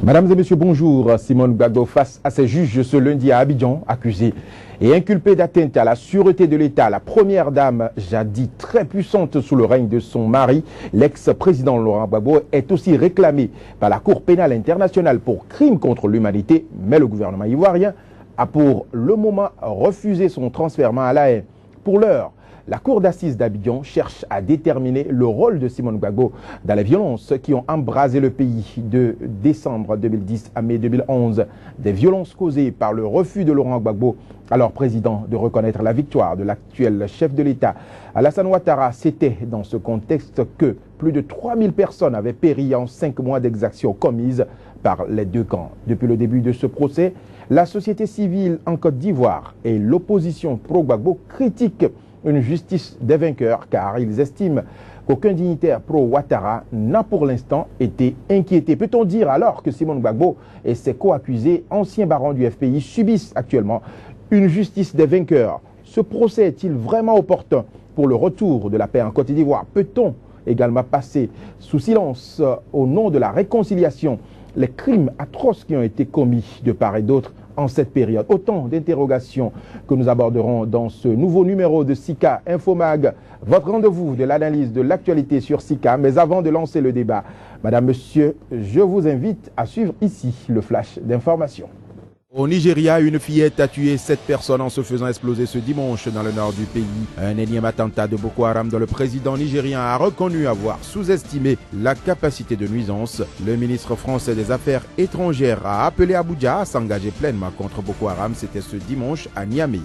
Mesdames et messieurs, bonjour. Simone Gbagbo face à ses juges ce lundi à Abidjan, accusé et inculpé d'atteinte à la sûreté de l'État. La première dame, jadis très puissante sous le règne de son mari, l'ex-président Laurent Gbagbo, est aussi réclamée par la Cour pénale internationale pour crimes contre l'humanité. Mais le gouvernement ivoirien a pour le moment refusé son transfert à La Haye. Pour l'heure, la Cour d'assises d'Abidjan cherche à déterminer le rôle de Simone Gbagbo dans les violences qui ont embrasé le pays de décembre 2010 à mai 2011. Des violences causées par le refus de Laurent Gbagbo, alors président, de reconnaître la victoire de l'actuel chef de l'État. Alassane Ouattara, c'était dans ce contexte que plus de 3000 personnes avaient péri en 5 mois d'exactions commises par les deux camps. Depuis le début de ce procès, la société civile en Côte d'Ivoire et l'opposition pro-Gbagbo critiquent une justice des vainqueurs car ils estiment qu'aucun dignitaire pro-Ouattara n'a pour l'instant été inquiété. Peut-on dire alors que Simone Gbagbo et ses co-accusés, anciens barons du FPI, subissent actuellement une justice des vainqueurs? Ce procès est-il vraiment opportun pour le retour de la paix en Côte d'Ivoire? Peut-on également passer sous silence au nom de la réconciliation les crimes atroces qui ont été commis de part et d'autre en cette période? Autant d'interrogations que nous aborderons dans ce nouveau numéro de Sika Infomag, votre rendez-vous de l'analyse de l'actualité sur Sika. Mais avant de lancer le débat, Madame, Monsieur, je vous invite à suivre ici le flash d'information. Au Nigeria, une fillette a tué 7 personnes en se faisant exploser ce dimanche dans le nord du pays. Un énième attentat de Boko Haram dont le président nigérien a reconnu avoir sous-estimé la capacité de nuisance. Le ministre français des Affaires étrangères a appelé Abuja à s'engager pleinement contre Boko Haram. C'était ce dimanche à Niamey.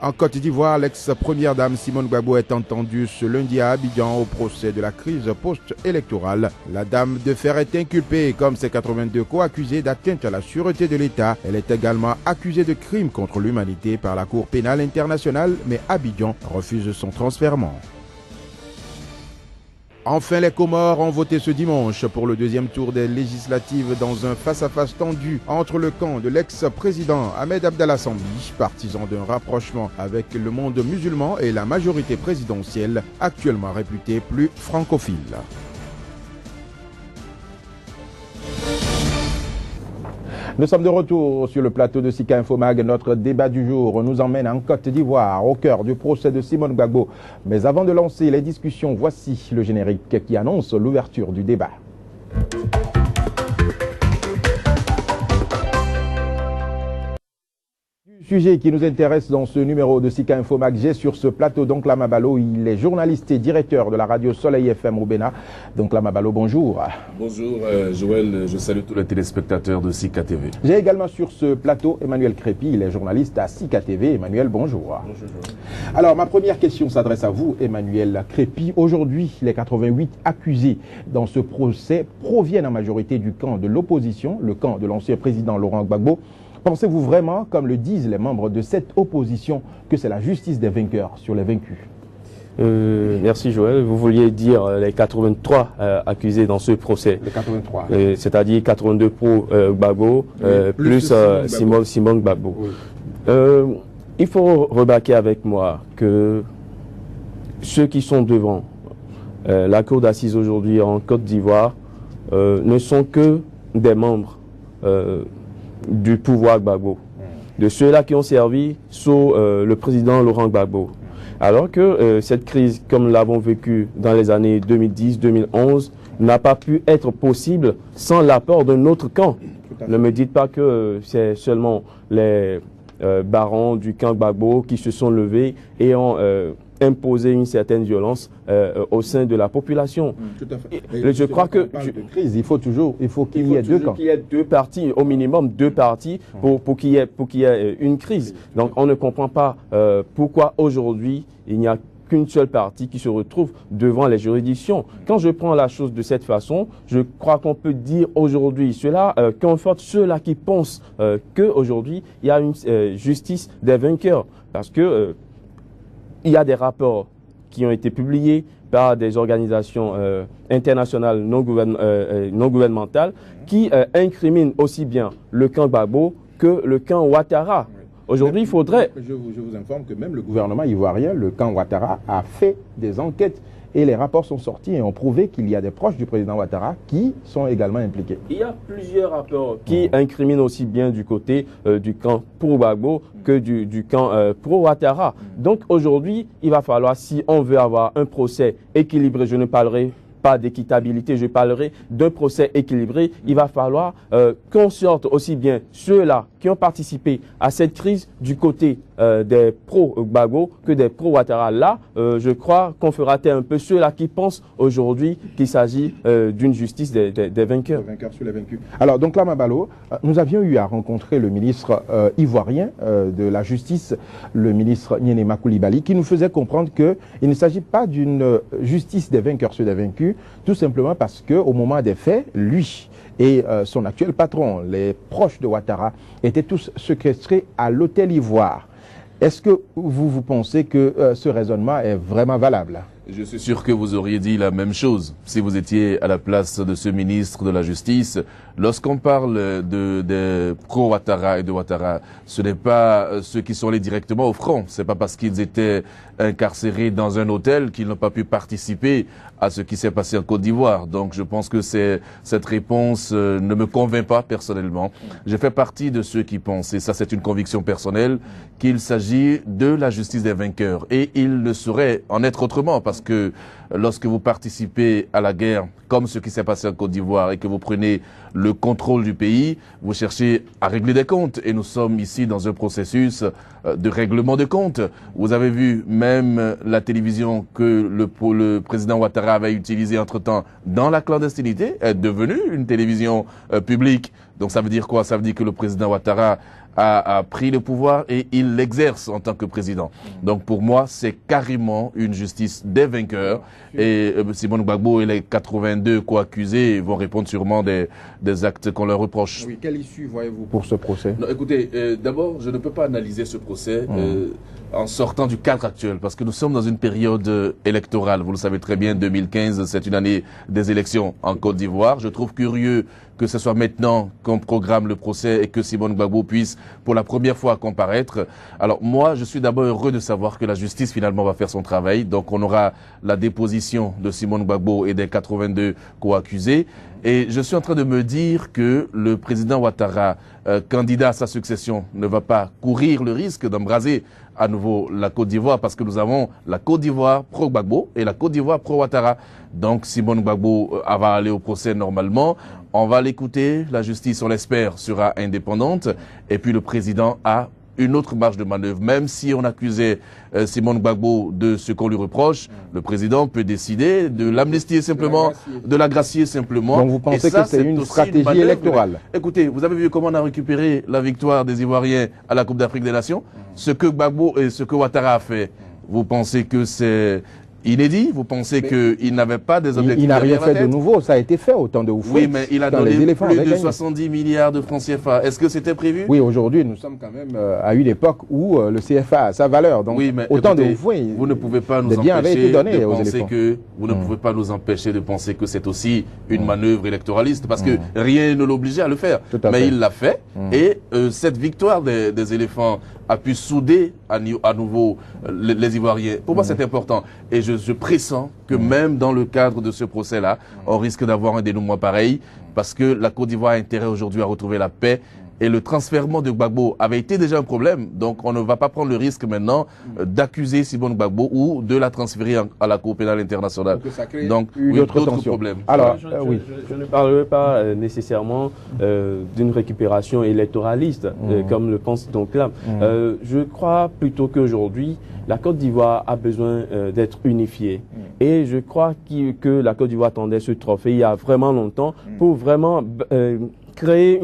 En Côte d'Ivoire, l'ex-première dame Simone Gbagbo est entendue ce lundi à Abidjan au procès de la crise post-électorale. La dame de fer est inculpée, comme ses 82 co-accusés, d'atteinte à la sûreté de l'État. Elle est également accusée de crimes contre l'humanité par la Cour pénale internationale, mais Abidjan refuse son transfèrement. Enfin, les Comores ont voté ce dimanche pour le deuxième tour des législatives dans un face-à-face tendu entre le camp de l'ex-président Ahmed Abdallah Sambi, partisan d'un rapprochement avec le monde musulman, et la majorité présidentielle, actuellement réputée plus francophile. Nous sommes de retour sur le plateau de Sika Infomag. Notre débat du jour nous emmène en Côte d'Ivoire, au cœur du procès de Simone Gbagbo. Mais avant de lancer les discussions, voici le générique qui annonce l'ouverture du débat. Sujet qui nous intéresse dans ce numéro de Sika Infomag. J'ai sur ce plateau donc Lama Balo, il est journaliste et directeur de la radio Soleil FM au Bénin. Donc Lama Balo, bonjour. Bonjour Joël, je salue tous les téléspectateurs de Sika TV. J'ai également sur ce plateau Emmanuel Crépi, il est journaliste à Sika TV. Emmanuel, bonjour. Bonjour Joël. Alors ma première question s'adresse à vous, Emmanuel Crépi. Aujourd'hui, les 88 accusés dans ce procès proviennent en majorité du camp de l'opposition, le camp de l'ancien président Laurent Gbagbo. Pensez-vous vraiment, comme le disent les membres de cette opposition, que c'est la justice des vainqueurs sur les vaincus? Merci Joël. Vous vouliez dire les 83 accusés dans ce procès. Les 83. C'est-à-dire 82 pour Gbagbo, plus Simone Gbagbo. Oui. Il faut remarquer avec moi que ceux qui sont devant la cour d'assises aujourd'hui en Côte d'Ivoire ne sont que des membres du pouvoir Gbagbo, de ceux-là qui ont servi sous le président Laurent Gbagbo. Alors que cette crise, comme nous l'avons vécue dans les années 2010-2011, n'a pas pu être possible sans l'apport d'un autre camp. Ne me dites pas que c'est seulement les barons du camp Gbagbo qui se sont levés et ont imposer une certaine violence au sein de la population. Tout à fait. Je crois que il faut qu'il y ait deux camps. Qu'il y ait deux partis, au minimum deux partis, pour qu'il y ait une crise. Donc on ne comprend pas pourquoi aujourd'hui il n'y a qu'une seule partie qui se retrouve devant les juridictions. Quand je prends la chose de cette façon, je crois qu'on peut dire aujourd'hui, cela conforte ceux-là qui pensent qu'aujourd'hui il y a une justice des vainqueurs. Parce que il y a des rapports qui ont été publiés par des organisations internationales non gouvernementales qui incriminent aussi bien le camp Gbagbo que le camp Ouattara. Aujourd'hui, il faudrait... Je vous informe que même le gouvernement ivoirien, le camp Ouattara, a fait des enquêtes et les rapports sont sortis et ont prouvé qu'il y a des proches du président Ouattara qui sont également impliqués. Il y a plusieurs rapports qui incriminent aussi bien du côté du camp pro-Gbagbo que du camp pro-Ouattara. Donc aujourd'hui, il va falloir, si on veut avoir un procès équilibré, je ne parlerai pas d'équitabilité, je parlerai d'un procès équilibré, il va falloir qu'on sorte aussi bien ceux-là qui ont participé à cette crise du côté des pro-Gbagbo que des pro-Ouattara. Là, je crois qu'on fera taire un peu ceux-là qui pensent aujourd'hui qu'il s'agit d'une justice des vainqueurs. Les vainqueurs sur les vaincus. Alors, donc là, Mabalo, nous avions eu à rencontrer le ministre ivoirien de la Justice, le ministre Niénéma Koulibaly, qui nous faisait comprendre qu'il ne s'agit pas d'une justice des vainqueurs sur des vaincus, tout simplement parce qu'au moment des faits, lui et son actuel patron, les proches de Ouattara, étaient tous séquestrés à l'Hôtel Ivoire. Est-ce que vous pensez que ce raisonnement est vraiment valable? Je suis sûr que vous auriez dit la même chose si vous étiez à la place de ce ministre de la Justice. Lorsqu'on parle de pro-Ouattara et de Ouattara, ce n'est pas ceux qui sont allés directement au front. C'est pas parce qu'ils étaient incarcérés dans un hôtel qu'ils n'ont pas pu participer à ce qui s'est passé en Côte d'Ivoire. Donc je pense que cette réponse ne me convainc pas personnellement. Je fais partie de ceux qui pensent, et ça c'est une conviction personnelle, qu'il s'agit de la justice des vainqueurs. Et il ne saurait en être autrement, parce que lorsque vous participez à la guerre, comme ce qui s'est passé en Côte d'Ivoire, et que vous prenez le contrôle du pays, vous cherchez à régler des comptes. Et nous sommes ici dans un processus de règlement de comptes. Vous avez vu même la télévision que le président Ouattara avait utilisée entre-temps dans la clandestinité est devenue une télévision publique. Donc ça veut dire quoi? Ça veut dire que le président Ouattara a pris le pouvoir et il l'exerce en tant que président. Donc pour moi, c'est carrément une justice des vainqueurs. Et Simone Gbagbo et les 82 co-accusés vont répondre sûrement des actes qu'on leur reproche. Oui, quelle issue voyez-vous pour ce procès? Non, écoutez, d'abord, je ne peux pas analyser ce procès en sortant du cadre actuel, parce que nous sommes dans une période électorale. Vous le savez très bien, 2015, c'est une année des élections en Côte d'Ivoire. Je trouve curieux que ce soit maintenant qu'on programme le procès et que Simone Gbagbo puisse pour la première fois comparaître. Alors moi, je suis d'abord heureux de savoir que la justice finalement va faire son travail. Donc on aura la déposition de Simone Gbagbo et des 82 co-accusés. Et je suis en train de me dire que le président Ouattara, candidat à sa succession, ne va pas courir le risque d'embraser à nouveau la Côte d'Ivoire, parce que nous avons la Côte d'Ivoire pro-Gbagbo et la Côte d'Ivoire pro-Ouattara. Donc Simone Gbagbo va aller au procès normalement. On va l'écouter, la justice, on l'espère, sera indépendante. Et puis le président a une autre marge de manœuvre. Même si on accusait Simone Gbagbo de ce qu'on lui reproche, le président peut décider de l'amnistier simplement, de la gracier simplement. Donc vous pensez que c'est une stratégie électorale? Écoutez, vous avez vu comment on a récupéré la victoire des Ivoiriens à la Coupe d'Afrique des Nations? Ce que Gbagbo et ce que Ouattara a fait, vous pensez que c'est inédit? Vous pensez qu'il n'avait pas des objectifs? Il n'a rien fait de nouveau, ça a été fait au temps de Houphouët. Oui, mais il a donné plus de 70 milliards de francs CFA. Est-ce que c'était prévu? Oui, aujourd'hui, nous sommes quand même à une époque où le CFA a sa valeur. Donc, oui, mais au temps de Houphouët, vous ne pouvez pas nous empêcher de penser que vous ne pouvez pas nous empêcher de penser que c'est aussi une manœuvre électoraliste, parce que rien ne l'obligeait à le faire. Mais il l'a fait, et cette victoire des éléphants a pu souder à nouveau les Ivoiriens. Pour moi, c'est important. Et je pressens que même dans le cadre de ce procès-là, on risque d'avoir un dénouement pareil, parce que la Côte d'Ivoire a intérêt aujourd'hui à retrouver la paix. Et le transfèrement de Gbagbo avait été déjà un problème. Donc on ne va pas prendre le risque maintenant d'accuser Simone Gbagbo ou de la transférer à la Cour pénale internationale. Donc d'autres problèmes. Alors, je ne parlerai pas nécessairement d'une récupération électoraliste, comme le pense donc là. Je crois plutôt qu'aujourd'hui, la Côte d'Ivoire a besoin d'être unifiée. Et je crois que la Côte d'Ivoire attendait ce trophée il y a vraiment longtemps pour vraiment créer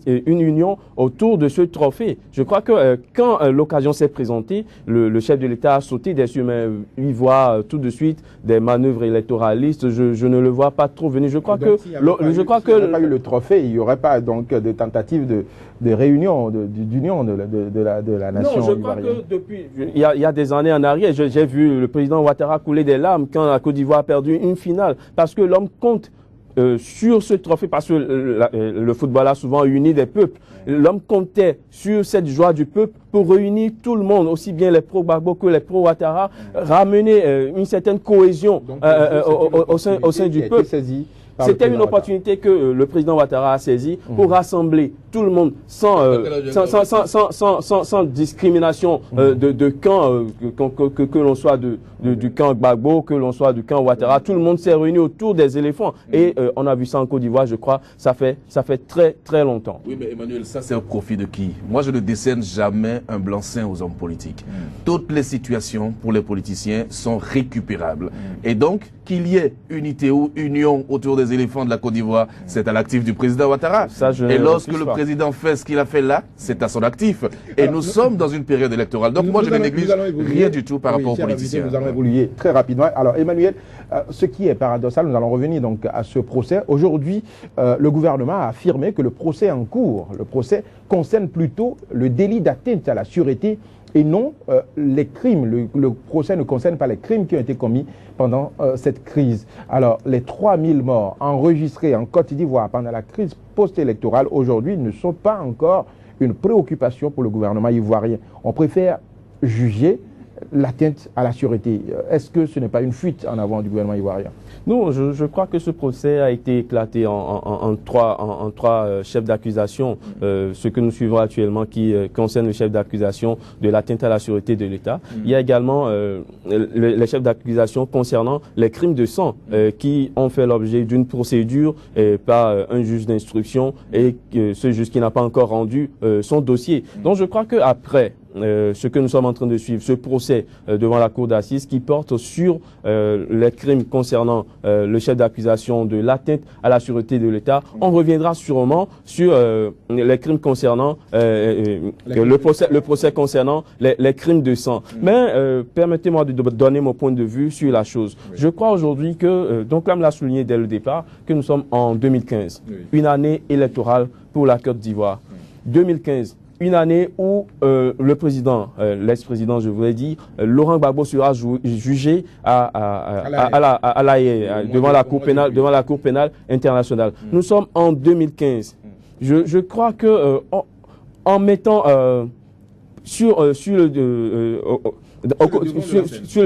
une union autour de ce trophée. Je crois que quand l'occasion s'est présentée, le chef de l'État a sauté dessus, mais il voit tout de suite des manœuvres électoralistes. Je ne le vois pas trop venir. Je crois donc, que... S'il n'y avait pas eu le trophée, il n'y aurait pas donc de tentative de réunion, d'union de la nation. Non, je crois que depuis... Il y a des années en arrière, j'ai vu le président Ouattara couler des larmes quand la Côte d'Ivoire a perdu une finale, parce que l'homme compte sur ce trophée, parce que le football a souvent uni des peuples. L'homme comptait sur cette joie du peuple pour réunir tout le monde, aussi bien les pro-Gbagbo que les pro-Ouattara, ramener une certaine cohésion au sein du peuple. C'était une opportunité que le président Ouattara a saisie pour rassembler tout le monde sans discrimination de camp, que l'on soit du camp Gbagbo, que l'on soit du camp Ouattara. Tout le monde s'est réuni autour des éléphants. Et on a vu ça en Côte d'Ivoire, je crois, ça fait très très longtemps. Oui, mais Emmanuel, ça c'est au profit de qui? Moi, je ne décerne jamais un blanc-seing aux hommes politiques. Toutes les situations pour les politiciens sont récupérables. Et donc, qu'il y ait unité ou union autour des éléphants de la Côte d'Ivoire, c'est à l'actif du président Ouattara. Et lorsque le président fait ce qu'il a fait là, c'est à son actif. Et nous sommes dans une période électorale. Donc moi, je ne néglige rien du tout par rapport aux politiciens. Nous allons évoluer très rapidement. Alors Emmanuel, ce qui est paradoxal, nous allons revenir donc à ce procès. Aujourd'hui, le gouvernement a affirmé que le procès en cours, le procès concerne plutôt le délit d'atteinte à la sûreté et non les crimes. Le procès ne concerne pas les crimes qui ont été commis pendant cette crise. Alors, les 3000 morts enregistrés en Côte d'Ivoire pendant la crise post-électorale, aujourd'hui, ne sont pas encore une préoccupation pour le gouvernement ivoirien. On préfère juger l'atteinte à la sûreté. Est-ce que ce n'est pas une fuite en avant du gouvernement ivoirien? Non, je crois que ce procès a été éclaté en trois chefs d'accusation. Ce que nous suivons actuellement qui concerne le chef d'accusation de l'atteinte à la sûreté de l'État. Il y a également les chefs d'accusation concernant les crimes de sang qui ont fait l'objet d'une procédure par un juge d'instruction et ce juge qui n'a pas encore rendu son dossier. Donc je crois qu'après ce que nous sommes en train de suivre, ce procès devant la cour d'assises qui porte sur les crimes concernant le chef d'accusation de l'atteinte à la sûreté de l'État. On reviendra sûrement sur les crimes concernant le procès concernant les crimes de sang. Mais permettez-moi de donner mon point de vue sur la chose. Je crois aujourd'hui que, donc comme l'a souligné dès le départ, que nous sommes en 2015, une année électorale pour la Côte d'Ivoire. 2015. Une année où le président, l'ex-président, je voulais dire, Laurent Gbagbo sera jugé à La Haye, devant la Cour pénale internationale. Nous sommes en 2015. Je crois que en mettant sur le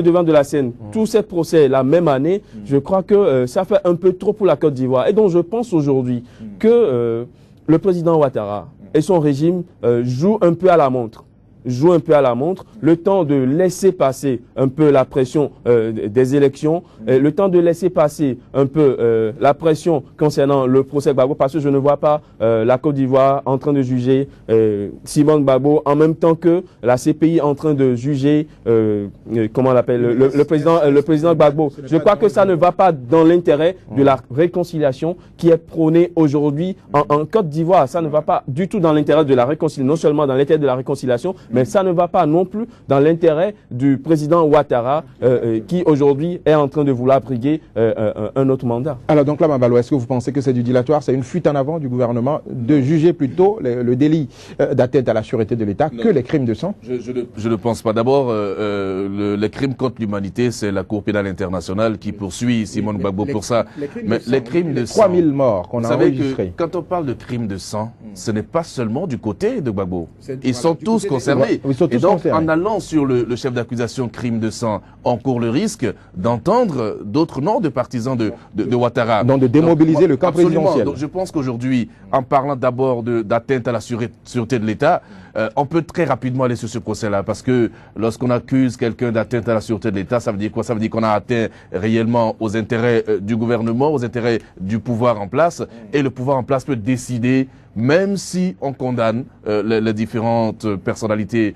devant de la scène tous ces procès la même année, je crois que ça fait un peu trop pour la Côte d'Ivoire. Et donc je pense aujourd'hui que le président Ouattara et son régime joue un peu à la montre. Le temps de laisser passer un peu la pression des élections, le temps de laisser passer un peu la pression concernant le procès Gbagbo, parce que je ne vois pas la Côte d'Ivoire en train de juger Simone Gbagbo en même temps que la CPI en train de juger comment on l'appelle le président Gbagbo. Je crois que ça ne va pas dans l'intérêt de la réconciliation qui est prônée aujourd'hui en Côte d'Ivoire. Ça ne va pas du tout dans l'intérêt de la réconciliation, non seulement dans l'intérêt de la réconciliation, mais ça ne va pas non plus dans l'intérêt du président Ouattara qui aujourd'hui est en train de vouloir briguer un autre mandat. Alors donc là, Mabalo, est-ce que vous pensez que c'est du dilatoire, c'est une fuite en avant du gouvernement de juger plutôt le délit d'atteinte à la sûreté de l'État que les crimes de sang? Je ne pense pas. D'abord, les crimes contre l'humanité, c'est la Cour pénale internationale qui poursuit Simone Gbagbo pour ça. Mais les crimes de sang... 3000 morts qu'on a enregistrés. Quand on parle de crimes de sang, ce n'est pas seulement du côté de Gbagbo. Ils sont tous concernés. Et donc, en allant sur le chef d'accusation crime de sang, on court le risque d'entendre d'autres noms de partisans de Ouattara. Donc de démobiliser le camp présidentiel. Donc je pense qu'aujourd'hui, en parlant d'abord d'atteinte à la sûreté de l'État, on peut très rapidement aller sur ce procès-là, parce que lorsqu'on accuse quelqu'un d'atteinte à la sûreté de l'État, ça veut dire quoi? Ça veut dire qu'on a atteint réellement aux intérêts du gouvernement, aux intérêts du pouvoir en place, et le pouvoir en place peut décider, même si on condamne les différentes personnalités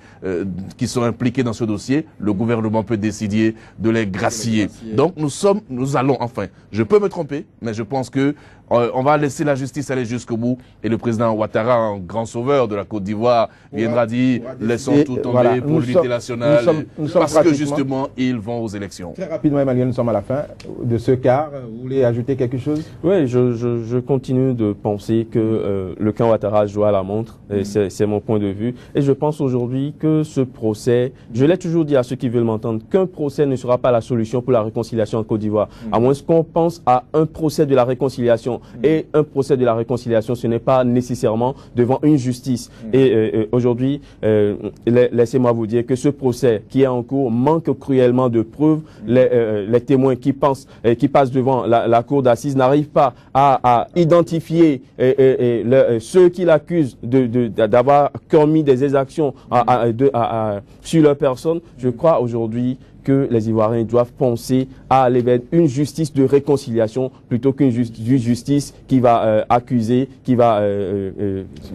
qui sont impliquées dans ce dossier, le gouvernement peut décider de les gracier. Donc nous allons, enfin, je peux me tromper, mais je pense que On va laisser la justice aller jusqu'au bout. Et le président Ouattara, un grand sauveur de la Côte d'Ivoire, viendra dire laissons tout tomber voilà, pour l'unité nationale. Nous sommes parce que justement, ils vont aux élections. Très rapidement, Emmanuel, nous sommes à la fin de ce quart. Vous voulez ajouter quelque chose? Oui, je continue de penser que le camp Ouattara joue à la montre. C'est mon point de vue. Et je pense aujourd'hui que ce procès, je l'ai toujours dit à ceux qui veulent m'entendre, qu'un procès ne sera pas la solution pour la réconciliation en Côte d'Ivoire. À moins qu'on pense à un procès de la réconciliation. Et un procès de la réconciliation, ce n'est pas nécessairement devant une justice. Et aujourd'hui, laissez-moi vous dire que ce procès qui est en cours manque cruellement de preuves. Les témoins qui passent devant la cour d'assises n'arrivent pas à identifier ceux qui l'accusent d'avoir commis des exactions sur leur personne. Je crois aujourd'hui que les Ivoiriens doivent penser à aller vers une justice de réconciliation plutôt qu'une justice qui va accuser, qui va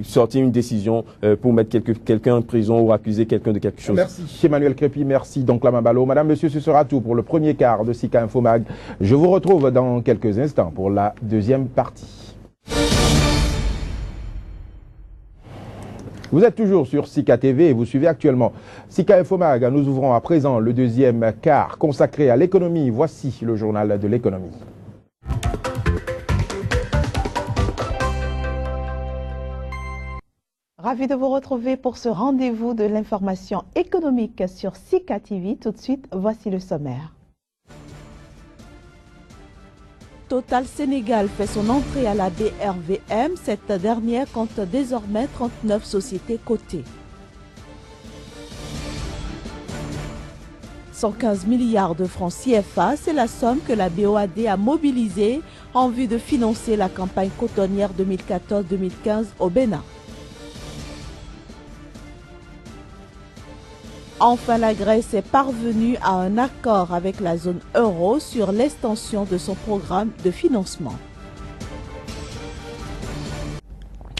sortir une décision pour mettre quelqu'un en prison ou accuser quelqu'un de quelque chose. Merci Emmanuel Crépy, merci donc Lamabalo. Madame, monsieur, ce sera tout pour le premier quart de Sika Infomag. Je vous retrouve dans quelques instants pour la deuxième partie. Vous êtes toujours sur Sika TV et vous suivez actuellement Sika Infomag. Nous ouvrons à présent le deuxième quart consacré à l'économie. Voici le journal de l'économie. Ravi de vous retrouver pour ce rendez-vous de l'information économique sur Sika TV. Tout de suite, voici le sommaire. Total Sénégal fait son entrée à la BRVM. Cette dernière compte désormais 39 sociétés cotées. 115 milliards de francs CFA, c'est la somme que la BOAD a mobilisée en vue de financer la campagne cotonnière 2014-2015 au Bénin. Enfin, la Grèce est parvenue à un accord avec la zone euro sur l'extension de son programme de financement.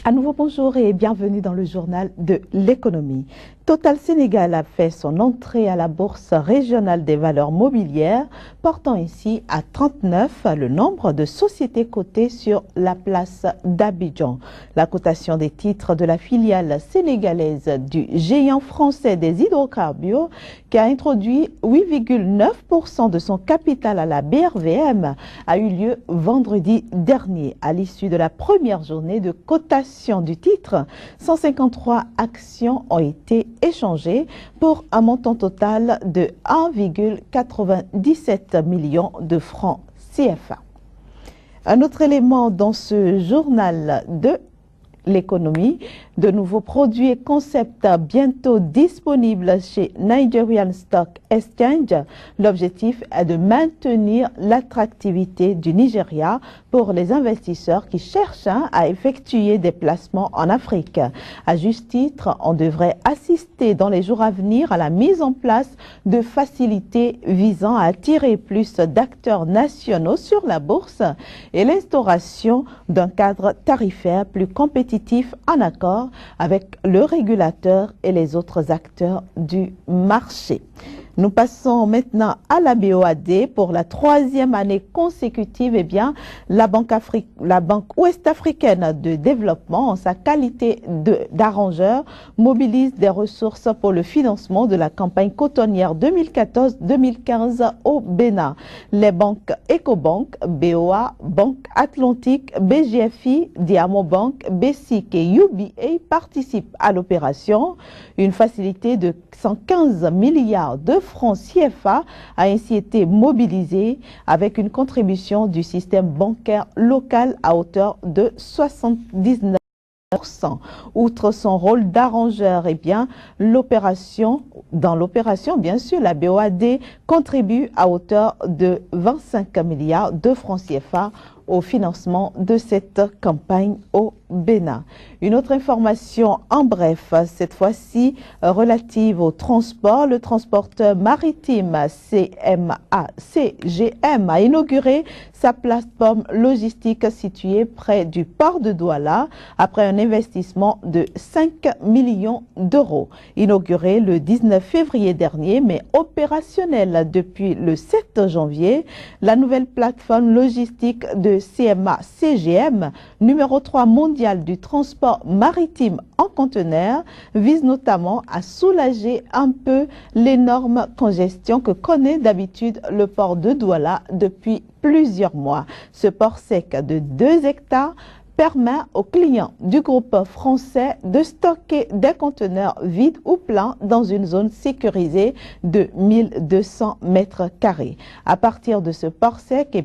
À nouveau, bonjour et bienvenue dans le journal de l'économie. Total Sénégal a fait son entrée à la bourse régionale des valeurs mobilières, portant ici à 39 le nombre de sociétés cotées sur la place d'Abidjan. La cotation des titres de la filiale sénégalaise du géant français des hydrocarbures, qui a introduit 8,9% de son capital à la BRVM, a eu lieu vendredi dernier. À l'issue de la première journée de cotation du titre, 153 actions ont été échangé pour un montant total de 1,97 million de francs CFA. Un autre élément dans ce journal de l'économie, de nouveaux produits et concepts bientôt disponibles chez Nigerian Stock Exchange. L'objectif est de maintenir l'attractivité du Nigeria pour les investisseurs qui cherchent à effectuer des placements en Afrique. À juste titre, on devrait assister dans les jours à venir à la mise en place de facilités visant à attirer plus d'acteurs nationaux sur la bourse et l'instauration d'un cadre tarifaire plus compétitif en accord avec le régulateur et les autres acteurs du marché. Nous passons maintenant à la BOAD. Pour la troisième année consécutive, eh bien, la Banque ouest-africaine de développement, en sa qualité d'arrangeur, mobilise des ressources pour le financement de la campagne cotonnière 2014-2015 au Bénin. Les banques Ecobank, BOA, Banque Atlantique, BGFI, Diamond Bank, BSIC et UBA participent à l'opération. Une facilité de 115 milliards de francs CFA a ainsi été mobilisée avec une contribution du système bancaire local à hauteur de 79%. Outre son rôle d'arrangeur, eh bien, dans l'opération, bien sûr, la BOAD contribue à hauteur de 25 milliards de francs CFA au financement de cette campagne au Bénin. Une autre information en bref, cette fois-ci relative au transport. Le transporteur maritime CGM a inauguré sa plateforme logistique située près du port de Douala après un investissement de 5 millions d'euros. Inaugurée le 19 février dernier, mais opérationnelle depuis le 7 janvier, la nouvelle plateforme logistique de CMA-CGM, numéro 3 mondial du transport maritime en conteneurs, vise notamment à soulager un peu l'énorme congestion que connaît d'habitude le port de Douala depuis plusieurs mois. Ce port sec de 2 hectares permet aux clients du groupe français de stocker des conteneurs vides ou pleins dans une zone sécurisée de 1200 mètres carrés. À partir de ce port sec,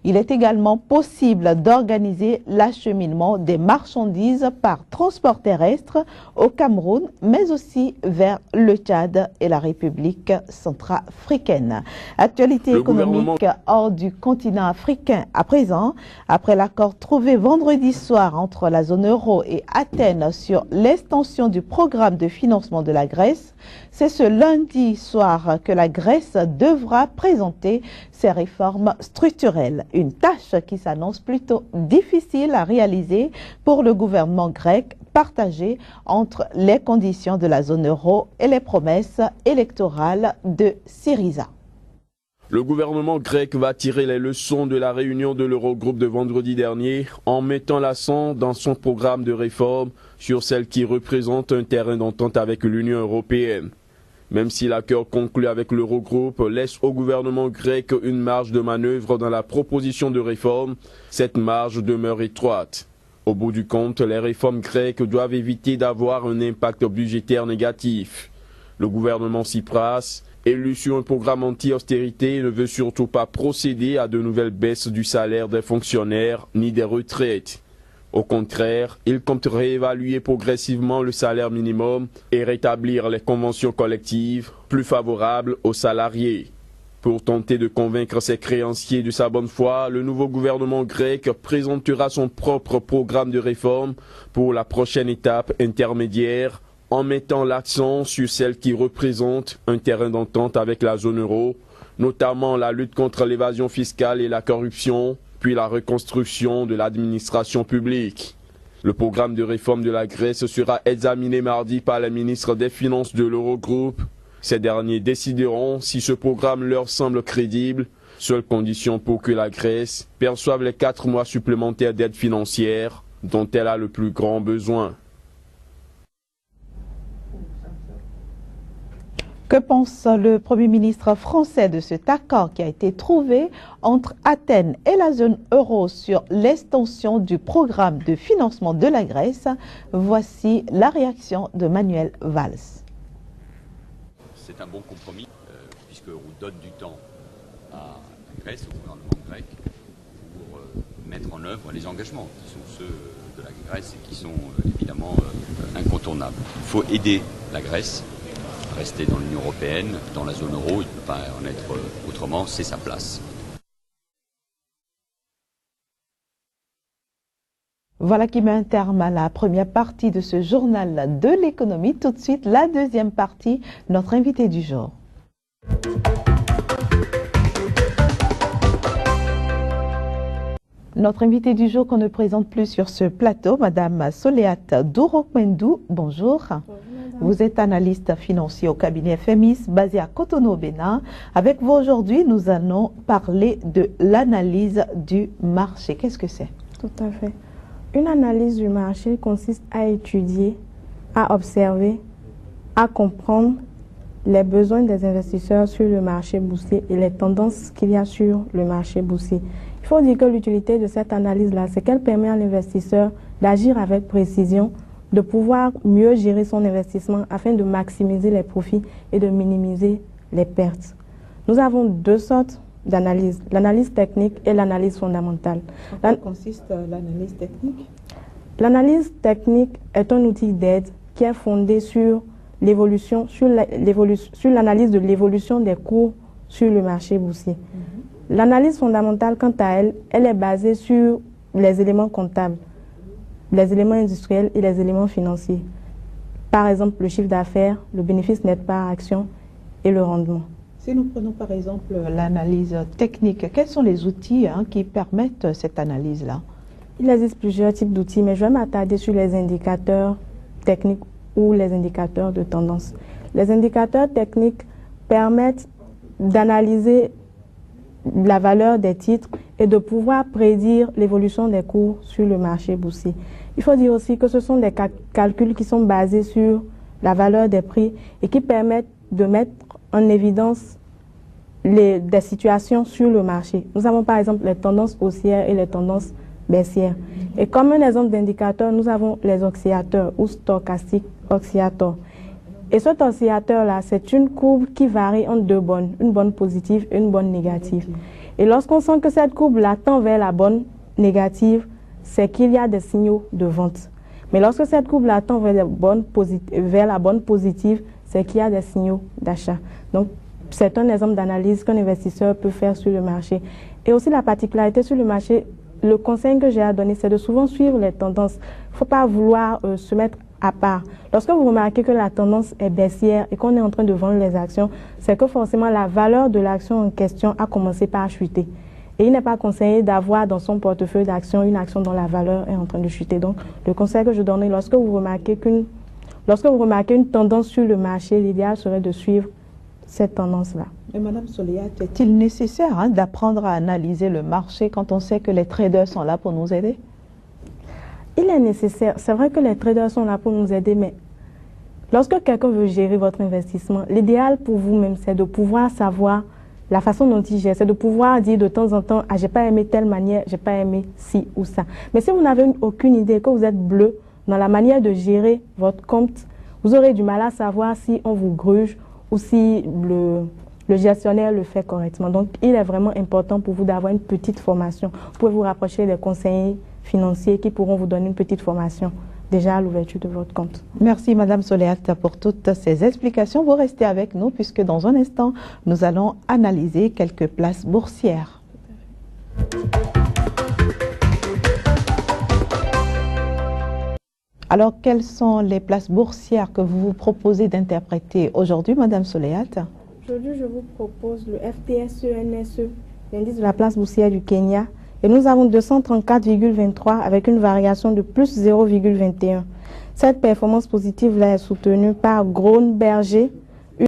il est également possible d'organiser l'acheminement des marchandises par transport terrestre au Cameroun, mais aussi vers le Tchad et la République centrafricaine. Actualité économique hors du continent africain à présent, après l'accord trouvé vendredi soir entre la zone euro et Athènes sur l'extension du programme de financement de la Grèce, c'est ce lundi soir que la Grèce devra présenter ses réformes structurelles. Une tâche qui s'annonce plutôt difficile à réaliser pour le gouvernement grec, partagé entre les conditions de la zone euro et les promesses électorales de Syriza. Le gouvernement grec va tirer les leçons de la réunion de l'Eurogroupe de vendredi dernier en mettant l'accent dans son programme de réforme sur celle qui représente un terrain d'entente avec l'Union européenne. Même si l'accord conclu avec l'Eurogroupe laisse au gouvernement grec une marge de manœuvre dans la proposition de réforme, cette marge demeure étroite. Au bout du compte, les réformes grecques doivent éviter d'avoir un impact budgétaire négatif. Le gouvernement Tsipras, élu sur un programme anti-austérité, ne veut surtout pas procéder à de nouvelles baisses du salaire des fonctionnaires ni des retraites. Au contraire, il compte réévaluer progressivement le salaire minimum et rétablir les conventions collectives plus favorables aux salariés. Pour tenter de convaincre ses créanciers de sa bonne foi, le nouveau gouvernement grec présentera son propre programme de réforme pour la prochaine étape intermédiaire, en mettant l'accent sur celle qui représente un terrain d'entente avec la zone euro, notamment la lutte contre l'évasion fiscale et la corruption, puis la reconstruction de l'administration publique. Le programme de réforme de la Grèce sera examiné mardi par les ministres des Finances de l'Eurogroupe. Ces derniers décideront si ce programme leur semble crédible, seule condition pour que la Grèce perçoive les 4 mois supplémentaires d'aide financière dont elle a le plus grand besoin. Que pense le Premier ministre français de cet accord qui a été trouvé entre Athènes et la zone euro sur l'extension du programme de financement de la Grèce? Voici la réaction de Manuel Valls. C'est un bon compromis puisqu'on donne du temps à la Grèce, au gouvernement grec, pour mettre en œuvre les engagements qui sont ceux de la Grèce et qui sont évidemment incontournables. Il faut aider la Grèce à rester dans l'Union européenne, dans la zone euro, il ne peut pas en être autrement, c'est sa place. Voilà qui met un terme à la première partie de ce journal de l'économie. Tout de suite, la deuxième partie, notre invité du jour. Notre invité du jour qu'on ne présente plus sur ce plateau, Madame Soléat Dourokmendou, bonjour. Vous êtes analyste financier au cabinet FMIS basé à Cotonou au Bénin. Avec vous aujourd'hui, nous allons parler de l'analyse du marché. Qu'est-ce que c'est? Tout à fait. Une analyse du marché consiste à étudier, à observer, à comprendre les besoins des investisseurs sur le marché boursier et les tendances qu'il y a sur le marché boursier. Il faut dire que l'utilité de cette analyse-là, c'est qu'elle permet à l'investisseur d'agir avec précision, de pouvoir mieux gérer son investissement afin de maximiser les profits et de minimiser les pertes. Nous avons 2 sortes d'analyse, l'analyse technique et l'analyse fondamentale. En quoi consiste l'analyse technique? L'analyse technique est un outil d'aide qui est fondé sur l'évolution, sur l'analyse de l'évolution des cours sur le marché boursier. L'analyse fondamentale, quant à elle, elle est basée sur les éléments comptables, les éléments industriels et les éléments financiers. Par exemple, le chiffre d'affaires, le bénéfice net par action et le rendement. Si nous prenons par exemple l'analyse technique, quels sont les outils qui permettent cette analyse-là? Il existe plusieurs types d'outils, mais je vais m'attarder sur les indicateurs techniques ou les indicateurs de tendance. Les indicateurs techniques permettent d'analyser la valeur des titres et de pouvoir prédire l'évolution des cours sur le marché boursier. Il faut dire aussi que ce sont des calculs qui sont basés sur la valeur des prix et qui permettent de mettre en évidence des situations sur le marché. Nous avons par exemple les tendances haussières et les tendances baissières. Et comme un exemple d'indicateur, nous avons les oscillateurs ou stochastiques oscillateurs. Et cet oscillateur-là, c'est une courbe qui varie entre deux bonnes, une bonne positive et une bonne négative. Et lorsqu'on sent que cette courbe-là tend vers la bonne négative, c'est qu'il y a des signaux de vente. Mais lorsque cette courbe-là tend vers la bonne positive, c'est qu'il y a des signaux d'achat. Donc, c'est un exemple d'analyse qu'un investisseur peut faire sur le marché. Et aussi la particularité sur le marché, le conseil que j'ai à donner, c'est de souvent suivre les tendances. Il ne faut pas vouloir se mettre à part. Lorsque vous remarquez que la tendance est baissière et qu'on est en train de vendre les actions, c'est que forcément la valeur de l'action en question a commencé par chuter. Et il n'est pas conseillé d'avoir dans son portefeuille d'actions une action dont la valeur est en train de chuter. Donc, le conseil que je donne, lorsque vous remarquez une tendance sur le marché, l'idéal serait de suivre cette tendance-là. Et Madame Soléat, est-il nécessaire d'apprendre à analyser le marché quand on sait que les traders sont là pour nous aider? Il est nécessaire. C'est vrai que les traders sont là pour nous aider, mais lorsque quelqu'un veut gérer votre investissement, l'idéal pour vous-même, c'est de pouvoir savoir la façon dont il gère, c'est de pouvoir dire de temps en temps, ah, j'ai pas aimé telle manière, j'ai pas aimé ci ou ça. Mais si vous n'avez aucune idée, que vous êtes bleu dans la manière de gérer votre compte, vous aurez du mal à savoir si on vous gruge ou si le gestionnaire le fait correctement. Donc, il est vraiment important pour vous d'avoir une petite formation. Vous pouvez vous rapprocher des conseillers financiers qui pourront vous donner une petite formation déjà à l'ouverture de votre compte. Merci Madame Soléat pour toutes ces explications. Vous restez avec nous puisque dans un instant, nous allons analyser quelques places boursières. Alors, quelles sont les places boursières que vous vous proposez d'interpréter aujourd'hui, Madame Soléat? Aujourd'hui, je vous propose le FTSE-NSE, l'indice de la place boursière du Kenya. Et nous avons 234,23 avec une variation de plus 0,21. Cette performance positive-là est soutenue par Groenberger, une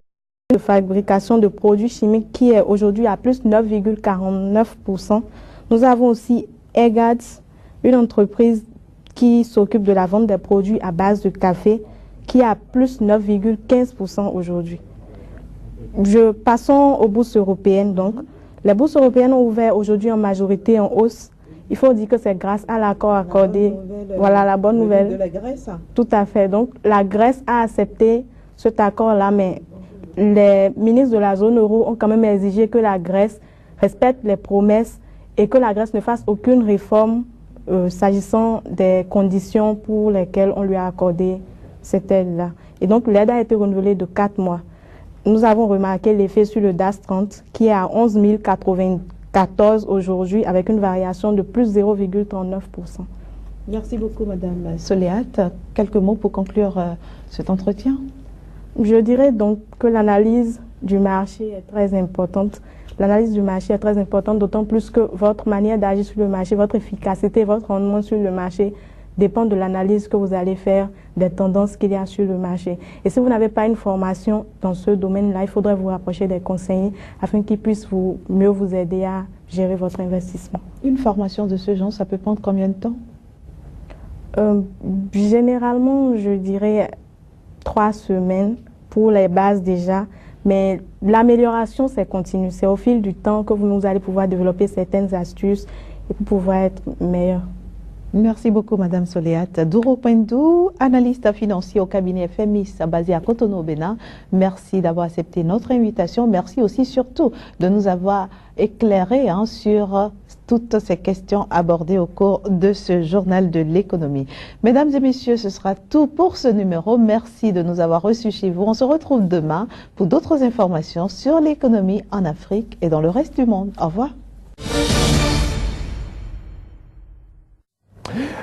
de fabrication de produits chimiques qui est aujourd'hui à plus 9,49%. Nous avons aussi Egads, une entreprise qui s'occupe de la vente des produits à base de café, qui est à plus 9,15% aujourd'hui. Passons aux bourses européennes donc. Les bourses européennes ont ouvert aujourd'hui en majorité en hausse. Il faut dire que c'est grâce à l'accord accordé. Voilà la bonne nouvelle. De la Grèce. Tout à fait. Donc la Grèce a accepté cet accord-là, mais les ministres de la zone euro ont quand même exigé que la Grèce respecte les promesses et que la Grèce ne fasse aucune réforme s'agissant des conditions pour lesquelles on lui a accordé cette aide-là. Et donc l'aide a été renouvelée de 4 mois. Nous avons remarqué l'effet sur le DAX 30 qui est à 11 094 aujourd'hui avec une variation de plus 0,39%. Merci beaucoup Madame Soléat. Quelques mots pour conclure cet entretien? Je dirais donc que l'analyse du marché est très importante. L'analyse du marché est très importante, d'autant plus que votre manière d'agir sur le marché, votre efficacité, votre rendement sur le marché dépend de l'analyse que vous allez faire des tendances qu'il y a sur le marché. Et si vous n'avez pas une formation dans ce domaine-là, il faudrait vous rapprocher des conseillers afin qu'ils puissent mieux vous aider à gérer votre investissement. Une formation de ce genre, ça peut prendre combien de temps? Généralement, je dirais 3 semaines pour les bases déjà. Mais l'amélioration, c'est continu. C'est au fil du temps que vous allez pouvoir développer certaines astuces et pour pouvoir être meilleur. Merci beaucoup, Madame Soléat. Douro Pendou, analyste financier au cabinet FMIS basé à Cotonou, au Bénin. Merci d'avoir accepté notre invitation. Merci aussi surtout de nous avoir éclairé sur toutes ces questions abordées au cours de ce journal de l'économie. Mesdames et messieurs, ce sera tout pour ce numéro. Merci de nous avoir reçus chez vous. On se retrouve demain pour d'autres informations sur l'économie en Afrique et dans le reste du monde. Au revoir.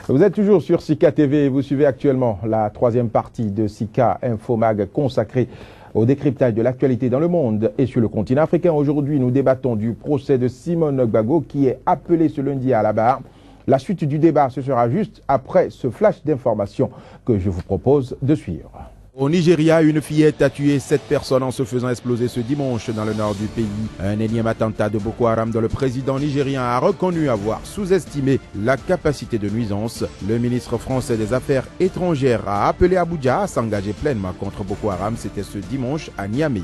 Vous êtes toujours sur Sika TV et vous suivez actuellement la 3e partie de Sika Infomag consacrée Au décryptage de l'actualité dans le monde et sur le continent africain, aujourd'hui, nous débattons du procès de Simone Gbagbo qui est appelé ce lundi à la barre. La suite du débat, ce sera juste après ce flash d'informations que je vous propose de suivre. Au Nigeria, une fillette a tué 7 personnes en se faisant exploser ce dimanche dans le nord du pays. Un énième attentat de Boko Haram dont le président nigérien a reconnu avoir sous-estimé la capacité de nuisance. Le ministre français des Affaires étrangères a appelé Abuja à s'engager pleinement contre Boko Haram. C'était ce dimanche à Niamey.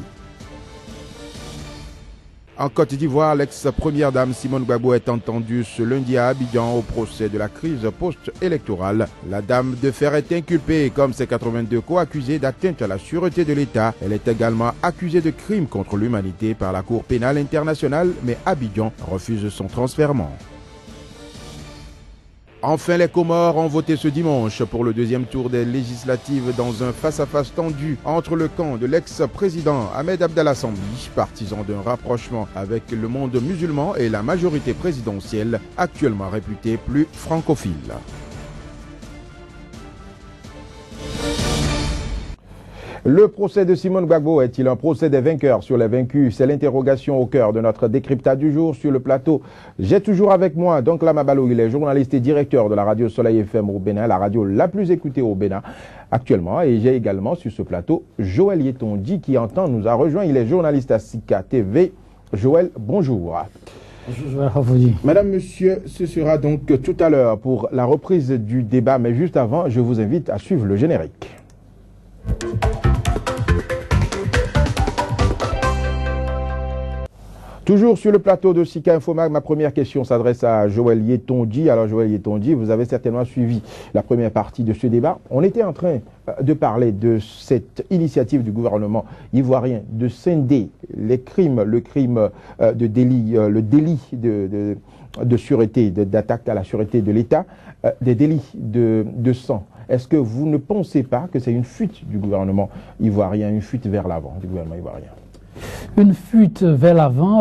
En Côte d'Ivoire, l'ex-première dame Simone Gbagbo est entendue ce lundi à Abidjan au procès de la crise post-électorale. La dame de fer est inculpée, comme ses 82 co-accusés, d'atteinte à la sûreté de l'État. Elle est également accusée de crimes contre l'humanité par la Cour pénale internationale, mais Abidjan refuse son transfèrement. Enfin, les Comores ont voté ce dimanche pour le deuxième tour des législatives dans un face-à-face tendu entre le camp de l'ex-président Ahmed Abdallah Sambi, partisan d'un rapprochement avec le monde musulman, et la majorité présidentielle, actuellement réputée plus francophile. Le procès de Simone Gbagbo est-il un procès des vainqueurs sur les vaincus? C'est l'interrogation au cœur de notre décryptage du jour sur le plateau. J'ai toujours avec moi donc Lama Balou, il est journaliste et directeur de la radio Soleil FM au Bénin, la radio la plus écoutée au Bénin actuellement. Et j'ai également sur ce plateau Joël Yetonji qui entend nous a rejoint. Il est journaliste à Sika TV. Joël, bonjour. Madame, monsieur, ce sera donc tout à l'heure pour la reprise du débat. Mais juste avant, je vous invite à suivre le générique. Toujours sur le plateau de Sika Infomag, ma première question s'adresse à Joël Yetonji. Alors Joël Yetonji, vous avez certainement suivi la première partie de ce débat. On était en train de parler de cette initiative du gouvernement ivoirien de scinder les crimes, le crime de délit, le délit de sûreté, d'attaque à la sûreté de l'État, des délits de sang. Est-ce que vous ne pensez pas que c'est une fuite du gouvernement ivoirien, une fuite vers l'avant du gouvernement ivoirien? Une fuite vers l'avant,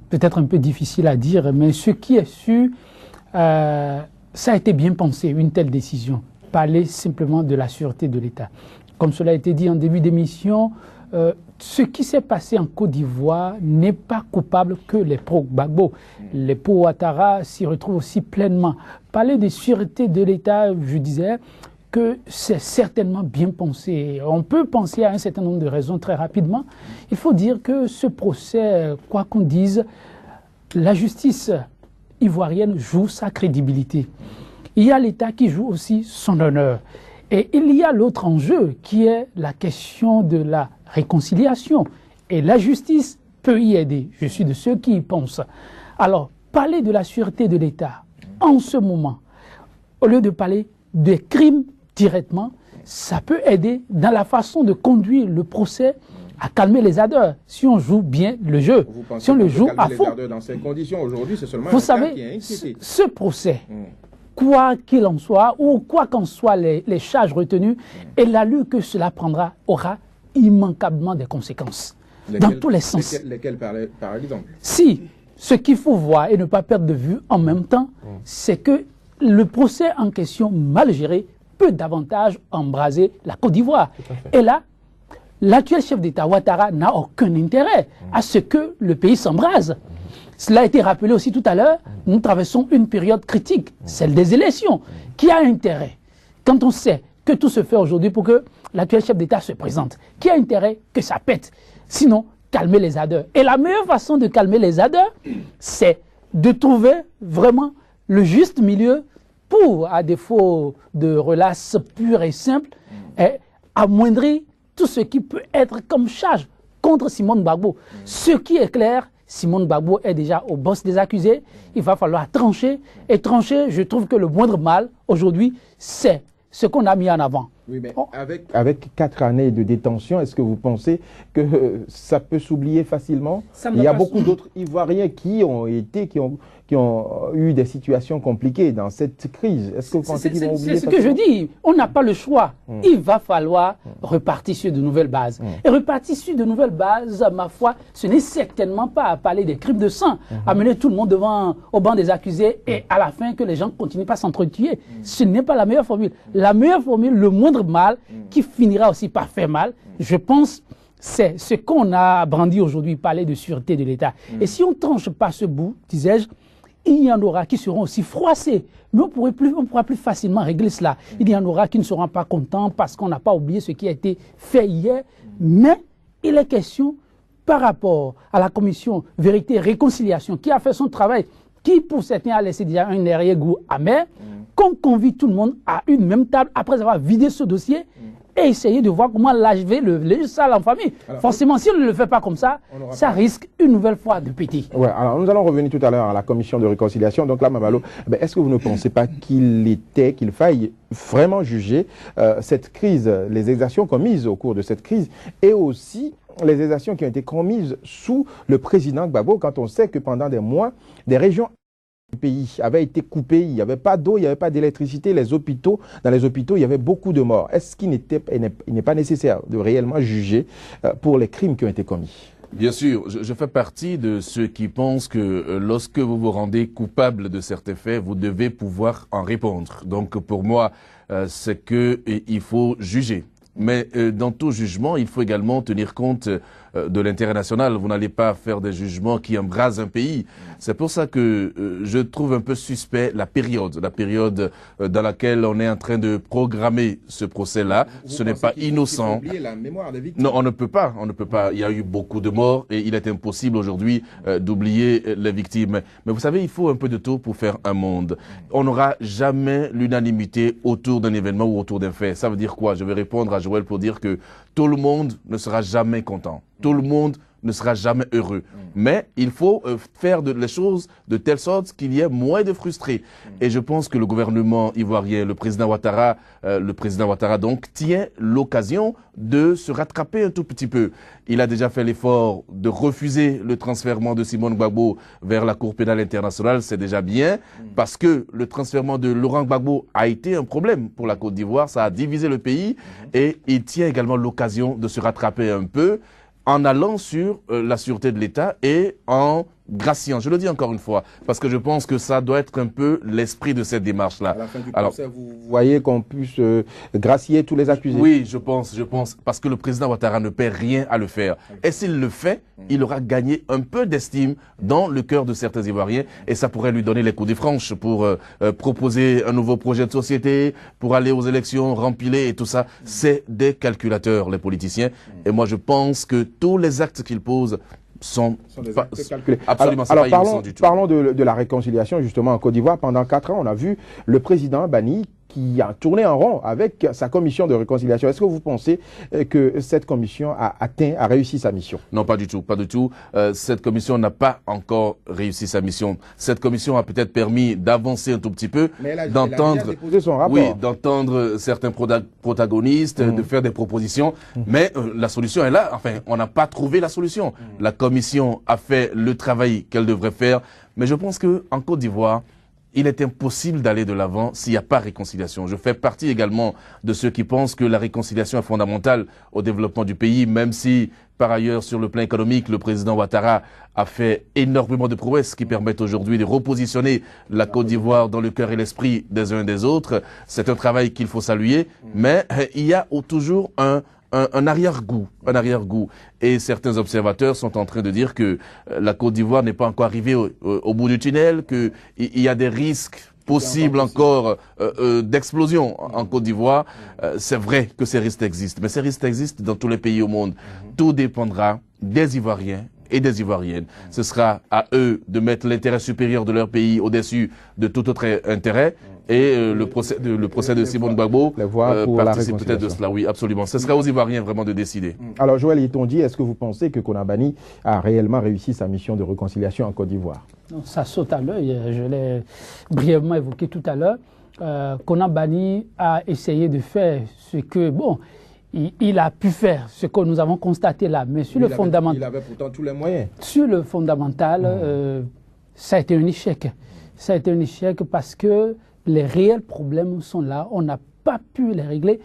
peut-être un peu difficile à dire, mais ce qui est sûr, ça a été bien pensé, une telle décision. Parler simplement de la sûreté de l'État. Comme cela a été dit en début d'émission, ce qui s'est passé en Côte d'Ivoire n'est pas coupable que les pro-Gbagbo. Les pro-Ouattara s'y retrouvent aussi pleinement. Parler de sûreté de l'État, je disais que c'est certainement bien pensé. On peut penser à un certain nombre de raisons très rapidement. Il faut dire que ce procès, quoi qu'on dise, la justice ivoirienne joue sa crédibilité. Il y a l'État qui joue aussi son honneur. Et il y a l'autre enjeu qui est la question de la réconciliation. Et la justice peut y aider. Je suis de ceux qui y pensent. Alors, parler de la sûreté de l'État en ce moment, au lieu de parler des crimes directement, ça peut aider dans la façon de conduire le procès à calmer les ardeurs, si on joue bien le jeu, si on le joue à fond. Dans ces conditions, aujourd'hui, c'est seulement vous savez, ce procès, quoi qu'il en soit, ou quoi qu'en soient les charges retenues, et l'allure que cela prendra aura immanquablement des conséquences, dans tous les sens. Lesquelles par exemple? Si, ce qu'il faut voir et ne pas perdre de vue en même temps, c'est que le procès en question mal géré peut davantage embraser la Côte d'Ivoire. Et là, l'actuel chef d'État, Ouattara, n'a aucun intérêt à ce que le pays s'embrase. Cela a été rappelé aussi tout à l'heure, nous traversons une période critique, celle des élections. Qui a intérêt, quand on sait que tout se fait aujourd'hui pour que l'actuel chef d'État se présente, qui a intérêt que ça pète? Sinon, calmer les ardeurs. Et la meilleure façon de calmer les ardeurs, c'est de trouver vraiment le juste milieu pour, à défaut de relasse pure et simple, amoindrir tout ce qui peut être comme charge contre Simone Gbagbo. Ce qui est clair, Simone Gbagbo est déjà au boss des accusés. Il va falloir trancher. Et trancher, je trouve que le moindre mal, aujourd'hui, c'est ce qu'on a mis en avant. Oui, mais avec 4 années de détention, est-ce que vous pensez que ça peut s'oublier facilement? Il y a beaucoup d'autres Ivoiriens qui ont eu des situations compliquées dans cette crise. Est-ce que vous pensez qu'ils vont oublier? C'est ce que je dis. On n'a pas le choix. Il va falloir repartir sur de nouvelles bases. Et repartir sur de nouvelles bases, ma foi, ce n'est certainement pas à parler des crimes de sang, amener tout le monde au banc des accusés et à la fin que les gens continuent pas à s'entretuer. Ce n'est pas la meilleure formule. La meilleure formule, le moindre mal, qui finira aussi par faire mal, je pense, c'est ce qu'on a brandi aujourd'hui, parler de sûreté de l'État. Et si on ne tranche pas ce bout, disais-je, il y en aura qui seront aussi froissés. Mais on pourra plus facilement régler cela. Il y en aura qui ne seront pas contents parce qu'on n'a pas oublié ce qui a été fait hier. Mais il est question, par rapport à la commission Vérité et Réconciliation, qui a fait son travail, qui pour certains a laissé déjà un arrière-goût amer, qu'on convie tout le monde à une même table après avoir vidé ce dossier et essayer de voir comment l'achever le sale en famille. Alors, forcément, si on ne le fait pas comme ça, ça risque une nouvelle fois de péter. Ouais, alors nous allons revenir tout à l'heure à la commission de réconciliation. Donc là, Mabalo, est-ce que vous ne pensez pas qu'il faille vraiment juger cette crise, les exactions commises au cours de cette crise et aussi les exactions qui ont été commises sous le président Gbagbo, quand on sait que pendant des mois, des régions du pays avaient été coupées, il n'y avait pas d'eau, il n'y avait pas d'électricité, dans les hôpitaux, il y avait beaucoup de morts. Est-ce qu'il n'est pas nécessaire de réellement juger pour les crimes qui ont été commis? Bien sûr, je fais partie de ceux qui pensent que lorsque vous vous rendez coupable de certains faits, vous devez pouvoir en répondre. Donc pour moi, c'est qu'il faut juger. Mais dans tout jugement, il faut également tenir compte de l'intérêt national. Vous n'allez pas faire des jugements qui embrasent un pays. C'est pour ça que je trouve un peu suspect la période dans laquelle on est en train de programmer ce procès-là. Ce n'est pas innocent. Oublier la mémoire des victimes. Non, on ne peut pas. Il y a eu beaucoup de morts et il est impossible aujourd'hui d'oublier les victimes. Mais vous savez, il faut un peu de tout pour faire un monde. On n'aura jamais l'unanimité autour d'un événement ou autour d'un fait. Ça veut dire quoi? Je vais répondre à Joël pour dire que tout le monde ne sera jamais content. Tout le monde ne sera jamais heureux. Mais il faut faire les choses de telle sorte qu'il y ait moins de frustrés. Et je pense que le gouvernement ivoirien, le président Ouattara donc, tient l'occasion de se rattraper un tout petit peu. Il a déjà fait l'effort de refuser le transfèrement de Simone Gbagbo vers la Cour pénale internationale. C'est déjà bien parce que le transfèrement de Laurent Gbagbo a été un problème pour la Côte d'Ivoire. Ça a divisé le pays et il tient également l'occasion de se rattraper un peu en allant sur la sûreté de l'État et en graciant. Je le dis encore une fois, parce que je pense que ça doit être un peu l'esprit de cette démarche-là. À la fin du procès, vous voyez qu'on puisse gracier tous les accusés? Oui, je pense, parce que le président Ouattara ne perd rien à le faire. Et s'il le fait, il aura gagné un peu d'estime dans le cœur de certains Ivoiriens et ça pourrait lui donner les coups de franche pour proposer un nouveau projet de société, pour aller aux élections, rempiler et tout ça. C'est des calculateurs, les politiciens. Et moi, je pense que tous les actes qu'ils posent sont pas calculés. Absolument, alors pas innocents du tout. Parlons de la réconciliation justement en Côte d'Ivoire. Pendant 4 ans, on a vu le président Bani qui a tourné en rond avec sa commission de réconciliation. Est-ce que vous pensez que cette commission a réussi sa mission? Non, pas du tout, pas du tout. Cette commission n'a pas encore réussi sa mission. Cette commission a peut-être permis d'avancer un tout petit peu, d'entendre certains protagonistes, de faire des propositions, mais la solution est là. Enfin, on n'a pas trouvé la solution. La commission a fait le travail qu'elle devrait faire, mais je pense que en Côte d'Ivoire, il est impossible d'aller de l'avant s'il n'y a pas réconciliation. Je fais partie également de ceux qui pensent que la réconciliation est fondamentale au développement du pays, même si, par ailleurs, sur le plan économique, le président Ouattara a fait énormément de prouesses qui permettent aujourd'hui de repositionner la Côte d'Ivoire dans le cœur et l'esprit des uns et des autres. C'est un travail qu'il faut saluer, mais il y a toujours un arrière-goût. Et certains observateurs sont en train de dire que la Côte d'Ivoire n'est pas encore arrivée au bout du tunnel, qu'il y a des risques possibles encore d'explosion en Côte d'Ivoire. C'est vrai que ces risques existent, mais ces risques existent dans tous les pays au monde. Tout dépendra des Ivoiriens et des Ivoiriennes. Ce sera à eux de mettre l'intérêt supérieur de leur pays au-dessus de tout autre intérêt. Et le procès de Simone Gbagbo participe peut-être de cela. Oui, absolument. Ce sera aux Ivoiriens vraiment de décider. Alors, Joël Itondi, est-ce que vous pensez que Konabani a réellement réussi sa mission de réconciliation en Côte d'Ivoire? Ça saute à l'œil. Je l'ai brièvement évoqué tout à l'heure. Konabani a essayé de faire ce que, bon, il a pu faire, ce que nous avons constaté là. Mais sur le fondamental. Il avait pourtant tous les moyens. Sur le fondamental, ça a été un échec. Ça a été un échec parce que les réels problèmes sont là, on n'a pas pu les régler.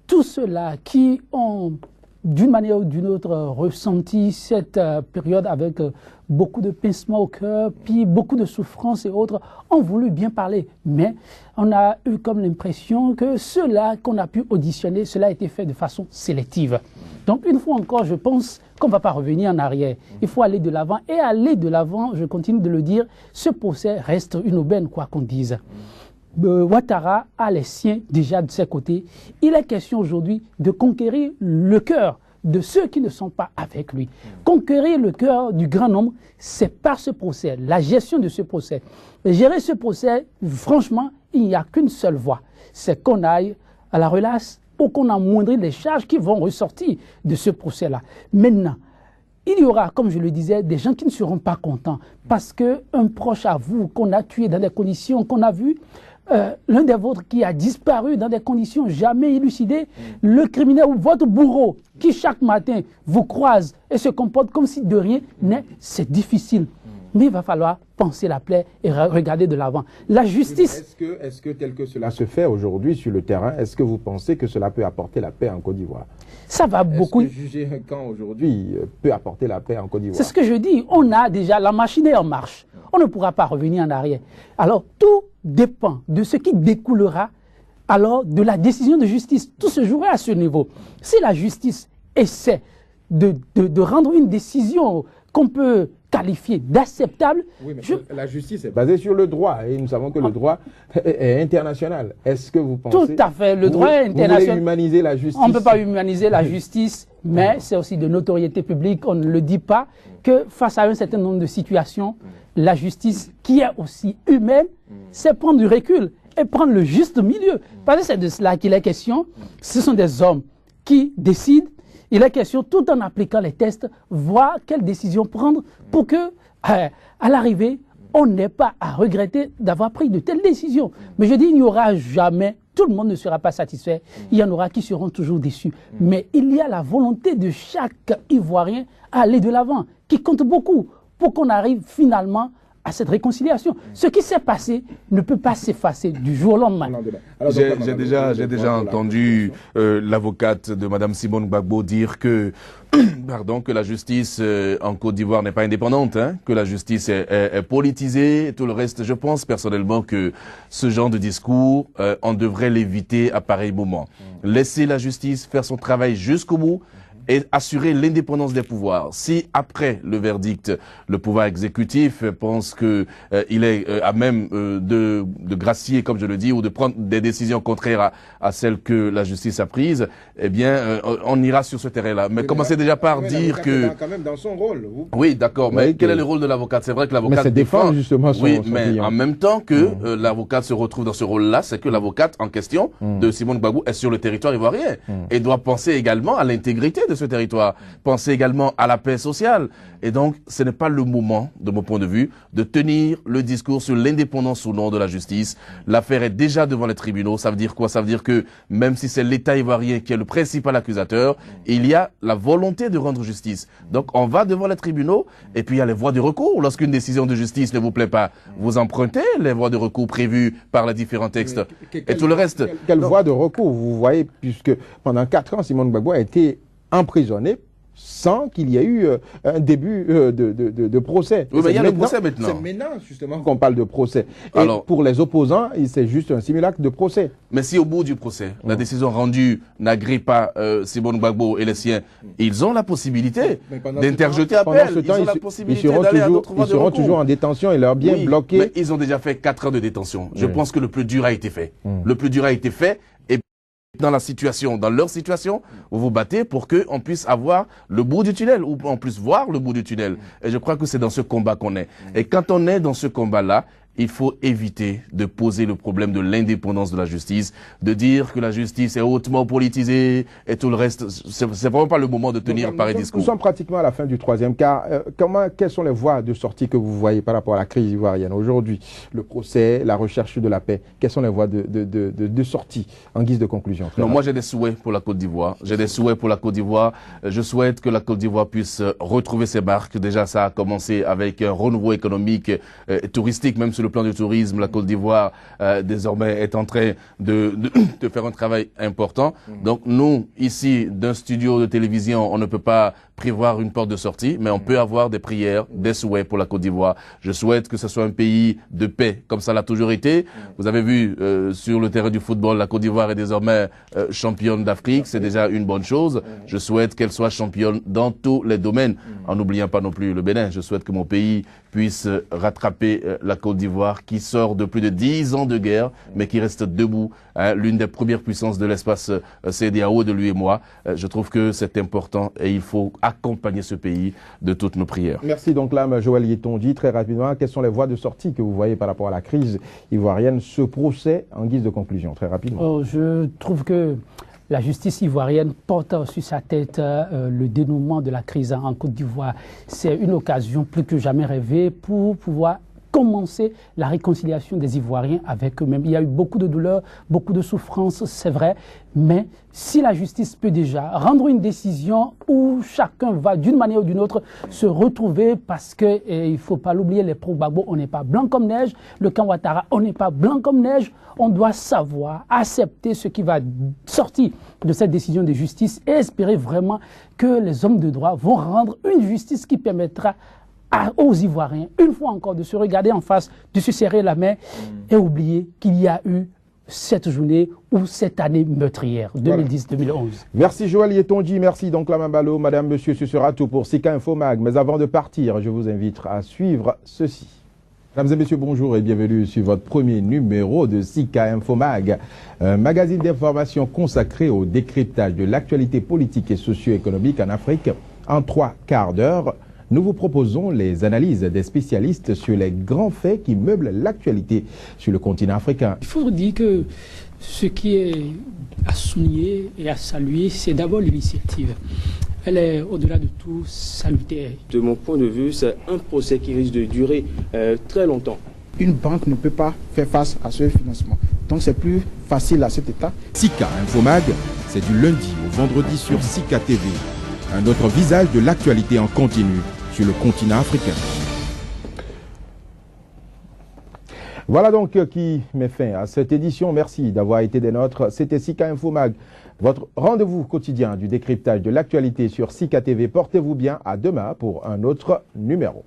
Tous ceux-là qui ont d'une manière ou d'une autre, ressenti cette période avec beaucoup de pincement au cœur, puis beaucoup de souffrance et autres, ont voulu bien parler. Mais on a eu comme l'impression que cela qu'on a pu auditionner, cela a été fait de façon sélective. Donc, une fois encore, je pense qu'on ne va pas revenir en arrière. Il faut aller de l'avant. Et aller de l'avant, je continue de le dire, ce procès reste une aubaine, quoi qu'on dise. Ouattara a les siens déjà de ses côtés. Il est question aujourd'hui de conquérir le cœur de ceux qui ne sont pas avec lui. Conquérir le cœur du grand nombre, c'est par ce procès, la gestion de ce procès. Et gérer ce procès, franchement, il n'y a qu'une seule voie. C'est qu'on aille à la relaxe ou qu'on amoindrit les charges qui vont ressortir de ce procès-là. Maintenant, il y aura, comme je le disais, des gens qui ne seront pas contents parce qu'un proche à vous qu'on a tué dans des conditions qu'on a vues, l'un des vôtres qui a disparu dans des conditions jamais élucidées, le criminel ou votre bourreau qui chaque matin vous croise et se comporte comme si de rien n'est, c'est difficile. Mais il va falloir penser la plaie et regarder de l'avant. La justice... Est-ce que tel que cela se fait aujourd'hui sur le terrain, est-ce que vous pensez que cela peut apporter la paix en Côte d'Ivoire? Ça va beaucoup... Est-ce que juger un camp aujourd'hui peut apporter la paix en Côte d'Ivoire? C'est ce que je dis. On a déjà, la machine est en marche. On ne pourra pas revenir en arrière. Alors, tout dépend de ce qui découlera alors de la décision de justice. Tout se jouera à ce niveau. Si la justice essaie de rendre une décision qu'on peut qualifier d'acceptable... Oui, mais la justice est basée sur le droit et nous savons que le droit est international. Est-ce que vous pensez... Tout à fait. Le droit est international. Vous voulez humaniser la justice? On ne peut pas humaniser la justice, mais c'est aussi de notoriété publique. On ne le dit pas que face à un certain nombre de situations, la justice, qui est aussi humaine, c'est prendre du recul et prendre le juste milieu. Parce que c'est de cela qu'il est question. Ce sont des hommes qui décident. Il est question, tout en appliquant les tests, voir quelle décision prendre pour que, à l'arrivée, on n'ait pas à regretter d'avoir pris de telles décisions. Mais je dis, il n'y aura jamais, tout le monde ne sera pas satisfait. Il y en aura qui seront toujours déçus. Mais il y a la volonté de chaque Ivoirien à aller de l'avant, qui compte beaucoup pour qu'on arrive finalement à cette réconciliation. Ce qui s'est passé ne peut pas s'effacer du jour au lendemain. J'ai déjà entendu l'avocate de Mme Simone Gbagbo dire que, que la justice en Côte d'Ivoire n'est pas indépendante, hein, que la justice est politisée, et tout le reste. Je pense personnellement que ce genre de discours, on devrait l'éviter à pareil moment. Laisser la justice faire son travail jusqu'au bout, et assurer l'indépendance des pouvoirs. Si après le verdict, le pouvoir exécutif pense que il est à même de gracier, comme je le dis, ou de prendre des décisions contraires à celles que la justice a prises, eh bien, on ira sur ce terrain-là. Mais commencez déjà par dire que... quand même dans son rôle. Oui, d'accord. Mais quel est le rôle de l'avocate? C'est vrai que l'avocate défend justement son mais client. en même temps que l'avocate se retrouve dans ce rôle-là, c'est que l'avocate en question de Simone Gbagbo est sur le territoire ivoirien et doit penser également à l'intégrité de ce territoire, penser également à la paix sociale. Et donc, ce n'est pas le moment, de mon point de vue, de tenir le discours sur l'indépendance ou non de la justice. L'affaire est déjà devant les tribunaux. Ça veut dire quoi? Ça veut dire que même si c'est l'État ivoirien qui est le principal accusateur, il y a la volonté de rendre justice. Donc, on va devant les tribunaux et puis il y a les voies de recours. Lorsqu'une décision de justice ne vous plaît pas, vous empruntez les voies de recours prévues par les différents textes. Et tout le reste. Quelle voie de recours vous voyez, puisque pendant 4 ans, Simone Gbagbo a été emprisonné sans qu'il y ait eu un début de procès. Oui, mais il y a le procès maintenant. C'est maintenant, justement, qu'on parle de procès. Et alors, pour les opposants, c'est juste un simulacre de procès. Mais si au bout du procès, la décision rendue n'agrée pas Simone Gbagbo et les siens, ils ont la possibilité d'interjeter appel. Pendant ce temps, ils seront toujours en détention et leurs biens bloqués. Mais ils ont déjà fait 4 ans de détention. Je pense que le plus dur a été fait. Le plus dur a été fait. Dans leur situation, vous vous battez pour qu'on puisse avoir le bout du tunnel, ou on puisse voir le bout du tunnel. Et je crois que c'est dans ce combat qu'on est. Et quand on est dans ce combat-là, il faut éviter de poser le problème de l'indépendance de la justice, de dire que la justice est hautement politisée et tout le reste. C'est vraiment pas le moment de tenir pareil discours. Nous sommes pratiquement à la fin du 3e quart. Quelles sont les voies de sortie que vous voyez par rapport à la crise ivoirienne aujourd'hui? Le procès, la recherche de la paix. Quelles sont les voies de sortie en guise de conclusion? Non, moi j'ai des souhaits pour la Côte d'Ivoire. J'ai des souhaits pour la Côte d'Ivoire. Je souhaite que la Côte d'Ivoire puisse retrouver ses marques. Déjà, ça a commencé avec un renouveau économique et touristique, même sur sur le plan du tourisme, la Côte d'Ivoire désormais est en train de faire un travail important. Donc nous, ici, d'un studio de télévision, on ne peut pas prévoir une porte de sortie, mais on peut avoir des prières, des souhaits pour la Côte d'Ivoire. Je souhaite que ce soit un pays de paix, comme ça l'a toujours été. Vous avez vu sur le terrain du football, la Côte d'Ivoire est désormais championne d'Afrique, c'est déjà une bonne chose. Je souhaite qu'elle soit championne dans tous les domaines, en n'oubliant pas non plus le Bénin. Je souhaite que mon pays puisse rattraper la Côte d'Ivoire qui sort de plus de 10 ans de guerre, mais qui reste debout, hein, l'une des premières puissances de l'espace CEDEAO de lui et moi. Je trouve que c'est important et il faut accompagner ce pays de toutes nos prières. Merci donc là, Joël Yetonji. Très rapidement, quelles sont les voies de sortie que vous voyez par rapport à la crise ivoirienne, ce procès en guise de conclusion, très rapidement? Je trouve que la justice ivoirienne porte sur sa tête le dénouement de la crise en Côte d'Ivoire. C'est une occasion plus que jamais rêvée pour pouvoir commencer la réconciliation des Ivoiriens avec eux-mêmes. Il y a eu beaucoup de douleurs, beaucoup de souffrances, c'est vrai, mais si la justice peut déjà rendre une décision où chacun va d'une manière ou d'une autre se retrouver, parce que il ne faut pas l'oublier, les pro-Gbagbo, on n'est pas blanc comme neige, le camp Ouattara, on n'est pas blanc comme neige, on doit savoir accepter ce qui va sortir de cette décision de justice et espérer vraiment que les hommes de droit vont rendre une justice qui permettra aux Ivoiriens, une fois encore, de se regarder en face, de se serrer la main et oublier qu'il y a eu cette journée ou cette année meurtrière, 2010-2011. Merci Joël Yetonji, merci donc Lamambalo, madame, monsieur, ce sera tout pour Sika Info Mag. Mais avant de partir, je vous invite à suivre ceci. Mesdames et messieurs, bonjour et bienvenue sur votre premier numéro de Sika Info Mag, un magazine d'information consacré au décryptage de l'actualité politique et socio-économique en Afrique en 3 quarts d'heure. Nous vous proposons les analyses des spécialistes sur les grands faits qui meublent l'actualité sur le continent africain. Il faut dire que ce qui est à souligner et à saluer, c'est d'abord l'initiative. Elle est, au-delà de tout, salutaire. De mon point de vue, c'est un procès qui risque de durer très longtemps. Une banque ne peut pas faire face à ce financement. Donc c'est plus facile à cet état. Sika Info Mag, c'est du lundi au vendredi sur Sika TV. Un autre visage de l'actualité en continu sur le continent africain. Voilà donc qui met fin à cette édition. Merci d'avoir été des nôtres. C'était Sika Info Mag, votre rendez-vous quotidien du décryptage de l'actualité sur Sika TV. Portez-vous bien, à demain pour un autre numéro.